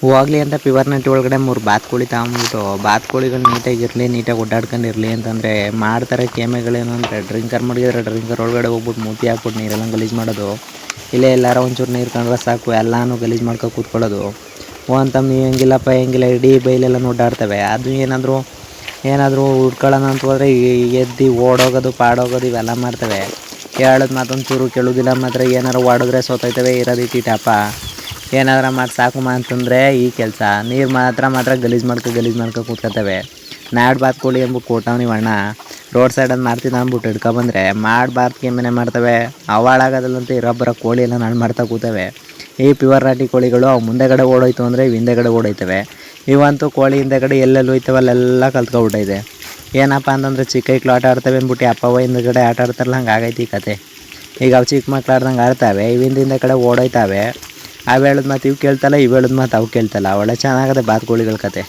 ಹೋಗ್ಲಿ ಅಂತ pure net ಒಳಗಡೆ 3 ಬಾತುಕೋಳಿ ತಗೊಂಬಿಟ್ಟು ಬಾತುಕೋಳಿಗಳು ನೀಟಾಗಿರಲಿ, ನೀಟಾಗಿ ಓಡಾಡ್ಕೊಂಡಿರಲಿ ಅಂತಂದರೆ ಮಾಡ್ತಾರೆ ಕೇಮೆಗಳೇನು ಅಂದರೆ ಡ್ರಿಂಕರ್ ಮಡಗಿದ್ರೆ ಡ್ರಿಂಕರ್ ಒಳಗಡೆ ಹೋಗ್ಬಿಟ್ಟು ಮೂತಿ ಹಾಕ್ಬಿಟ್ಟು ನೀರೆಲ್ಲ ಗಲೀಜು ಮಾಡೋದು. ಇಲ್ಲೇ ಎಲ್ಲಾರ ಒಂಚೂರು ನೀರು ಕಂಡ್ರೆ ಸಾಕು ಎಲ್ಲನೂ ಗಲೀಜು ಮಾಡ್ಕೊ ಕೂತ್ಕೊಳ್ಳೋದು. ಅಂತಮ್ಮ ಹೆಂಗಿಲ್ಲಪ್ಪ ಹೆಂಗಿಲ್ಲ ಇಡೀ ಬೈಲೆಲ್ಲ ಓಡಾಡ್ತವೆ. ಅದು ಏನಾದರೂ ಹುಡ್ಕೊಳ್ಳೋಣ ಅಂತ ಹೋದರೆ ಎದ್ದು ಓಡೋಗೋದು ಪಾಡೋಗೋದು ಇವೆಲ್ಲ ಮಾಡ್ತವೆ. ಹೇಳೋದು ಮಾತೊಂಚೂರು ಕೇಳೋದಿಲ್ಲ. ಮಾತ್ರ ಏನಾರು ಹೊಡೆದ್ರೆ ಸೋತೋಯ್ತವೆ. ಇರೋದೈತಿ ಟಾಪ ಏನಾದ್ರು ಮಾಡಿ ಸಾಕುಮ ಅಂತಂದರೆ ಈ ಕೆಲಸ ನೀರು ಮಾತ್ರ ಗಲೀಜು ಮಾಡ್ಕೊ ಕೂತ್ಕೊತವೆ. ನಾಡು ಬಾತುಕೋಳಿ ಅಂದ್ಬಿಟ್ಟು ಕೊಟ್ಟವ್ನಿವ್ ಅಣ್ಣ ರೋಡ್ ಸೈಡಲ್ಲಿ ಮಾರ್ತಿದ್ದ ಅಂದ್ಬಿಟ್ಟು ಹಿಡ್ಕೊಬಂದರೆ ಮಾಡಬಾರ್ದು ಕೆಮ್ಮನೆ ಮಾಡ್ತವೆ. ಅವಾಳಾಗೋದಲ್ಲಂತೂ ಇರೋಬ್ಬರ ಕೋಳಿ ಎಲ್ಲ ನಾಡು ಮಾಡ್ತಾ ಕೂತವೆ. ಈ ಪ್ಯೂರ್ ನಾಟಿ ಕೋಳಿಗಳು ಅವು ಮುಂದೆಗಡೆ ಓಡೋಯ್ತು ಅಂದರೆ ಇವು ಹಿಂದೆಗಡೆ ಓಡೋಯ್ತವೆ. ಇವಂತೂ ಕೋಳಿ ಹಿಂದೆಗಡೆ ಎಲ್ಲೆಲ್ಲಿ ಹೋಯ್ತವೆ ಅಲ್ಲೆಲ್ಲ ಕಲ್ತ್ಕೊಬಿಟ್ಟೈತೆ. ಏನಪ್ಪ ಅಂತಂದರೆ ಚಿಕ್ಕ ಮಕ್ಳು ಆಟ ಆಡ್ತವೆ ಅಂದ್ಬಿಟ್ಟು ಅಪ್ಪವ್ವ ಹಿಂದೆಗಡೆ ಆಟ ಆಡ್ತಾರಲ್ಲ ಹಂಗೆ ಆಗೈತಿ ಈ ಕತೆ. ಈಗ ಅವು ಚಿಕ್ಕ ಮಕ್ಳು ಆಡ್ದಂಗೆ ಆಡ್ತವೆ, ಇವಿಂದ ಕಡೆ ಓಡೋಯ್ತವೆ. ಅವು ಹೇಳಿದ ಮಾತು ಇವು ಕೇಳ್ತಲ್ಲ, ಇವು ಹೇಳಿದ ಮಾತು ಅವು ಕೇಳ್ತಲ್ಲ. ಒಳ್ಳೆ ಚೆನ್ನಾಗದೆ ಬಾತುಕೋಳಿಗಳ ಕತೆ.